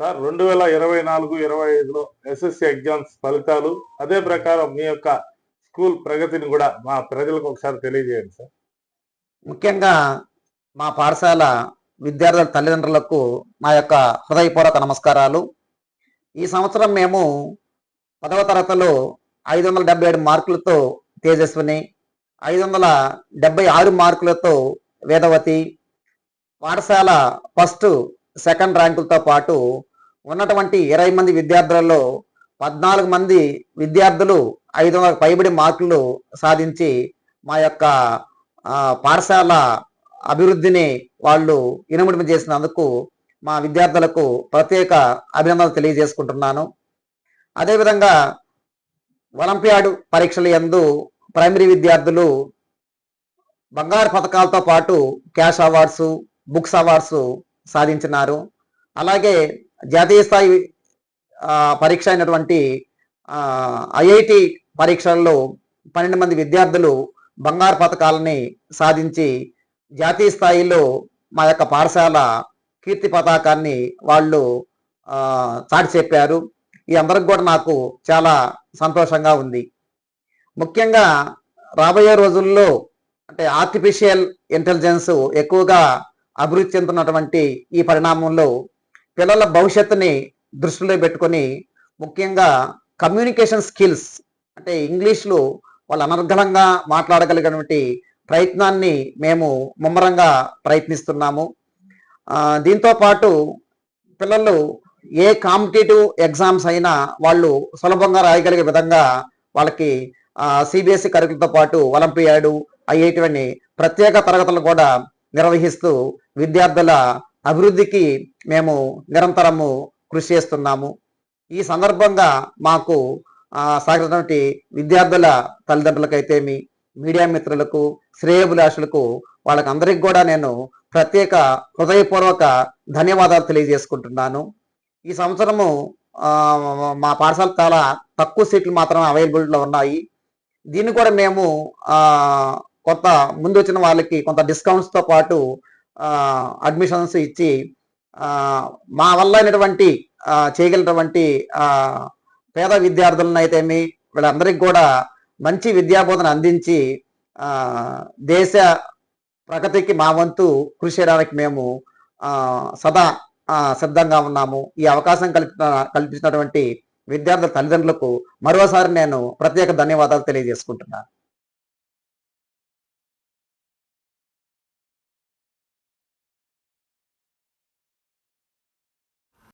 Sir 2024-25లో SSC exams ఫలితాలు, అదే ప్రకారం మీ యొక్క స్కూల్ ప్రగతిని కూడా మా ప్రజలకు ఒకసారి తెలియజేయండి సార్. ముఖ్యంగా మా పాఠశాల విద్యార్థుల తల్లిదండ్రులకు మా యొక్క హృదయపూర్వక నమస్కారాలు. ఈ సంవత్సరం మేము 10వ తరగతిలో 577 మార్కులతో తేజస్విని, 576 మార్కులతో వేదవతి, పాఠశాల ఫస్ట్ సెకండ్ ర్యాంకులతో పాటు ఉన్నటువంటి 20 మంది విద్యార్థులలో 14 మంది విద్యార్థులు 500 పైబడి మార్కులు సాధించి మా యొక్క పాఠశాల అభివృద్ధిని వాళ్ళు ఇనుముడిమి చేసినందుకు మా విద్యార్థులకు ప్రత్యేక అభినందనలు తెలియజేసుకుంటున్నాను. అదేవిధంగా ఒలింపియాడ్ పరీక్షల యందు ప్రైమరీ విద్యార్థులు బంగారు పథకాలతో పాటు క్యాష్ అవార్డ్స్, బుక్స్ అవార్డ్స్ సాధించినారు. అలాగే జాతీయ స్థాయి పరీక్ష అయినటువంటి ఐఐటి పరీక్షల్లో 12 మంది విద్యార్థులు బంగారు పథకాలని సాధించి జాతీయ స్థాయిలో మా యొక్క పాఠశాల కీర్తి పతాకాన్ని వాళ్ళు చాటి చెప్పారు. ఈ అందరికి కూడా నాకు చాలా సంతోషంగా ఉంది. ముఖ్యంగా రాబోయే రోజుల్లో అంటే ఆర్టిఫిషియల్ ఇంటెలిజెన్స్ ఎక్కువగా అభివృద్ధి చెందుతున్నటువంటి ఈ పరిణామంలో పిల్లల భవిష్యత్తుని దృష్టిలో పెట్టుకొని ముఖ్యంగా కమ్యూనికేషన్ స్కిల్స్ అంటే ఇంగ్లీష్లో వాళ్ళు అనర్గళంగా మాట్లాడగలిగినటువంటి ప్రయత్నాన్ని మేము ముమ్మరంగా ప్రయత్నిస్తున్నాము. దీంతో పాటు పిల్లలు ఏ కాంపిటేటివ్ ఎగ్జామ్స్ అయినా వాళ్ళు సులభంగా రాయగలిగే విధంగా వాళ్ళకి సిబిఎస్ఈ కరికులంతో పాటు ఒలింపియాడ్, ఐఐటి అనే ప్రత్యేక తరగతులు కూడా నిర్వహిస్తూ విద్యార్థుల అభివృద్ధికి మేము నిరంతరము కృషి చేస్తున్నాము. ఈ సందర్భంగా మాకు సహకరించినటువంటి విద్యార్థుల తల్లిదండ్రులకైతేమి, మీడియా మిత్రులకు, శ్రేయోభిలాషులకు వాళ్ళకి అందరికి కూడా నేను ప్రత్యేక హృదయపూర్వక ధన్యవాదాలు తెలియజేసుకుంటున్నాను. ఈ సంవత్సరము మా పాఠశాల చాలా తక్కువ సీట్లు మాత్రమే అవైలబిలిటీలో ఉన్నాయి. దీన్ని కూడా మేము కొంత ముందు వచ్చిన వాళ్ళకి కొంత డిస్కౌంట్స్తో పాటు అడ్మిషన్స్ ఇచ్చి మా వల్ల అయినటువంటి చేయగలిగినటువంటి పేద విద్యార్థులను అయితేమి వీళ్ళందరికీ కూడా మంచి విద్యాబోధన అందించి దేశ ప్రగతికి మా వంతు కృషి చేయడానికి మేము సదా సిద్ధంగా ఉన్నాము. ఈ అవకాశం కల్పించినటువంటి విద్యార్థుల తల్లిదండ్రులకు మరోసారి నేను ప్రత్యేక ధన్యవాదాలు తెలియజేసుకుంటున్నాను.